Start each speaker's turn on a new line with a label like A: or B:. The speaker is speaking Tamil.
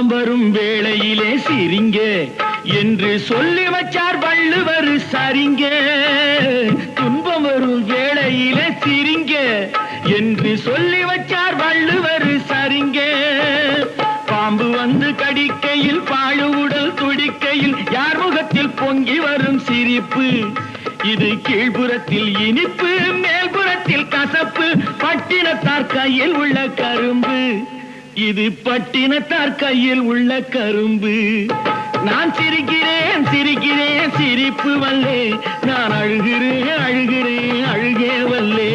A: துன்பம் வரும் வேளையிலே சிரிங்க என்று சொல்லி வச்சார் வள்ளுவர் சரிங்க. துன்பம் வரும் வேளையிலே சிரிங்க என்று சொல்லி வச்சார் வள்ளுவர் சரிங்க. பாம்பு வந்து கடிக்கையில் பாழு உடல் துடிக்கையில் யார் முகத்தில் பொங்கி வரும் சிரிப்பு. இது கீழ்புறத்தில் இனிப்பு மேல்புறத்தில் கசப்பு. பட்டினத்தார் கையில் உள்ள கரும்பு. இது பட்டினத்தார் கையில் உள்ள கரும்பு. நான் சிரிக்கிறேன் சிரிக்கிறேன் சிரிப்பு வல்லே. நான் அழுகிறேன் அழுகிறேன் அழுகே வல்லே.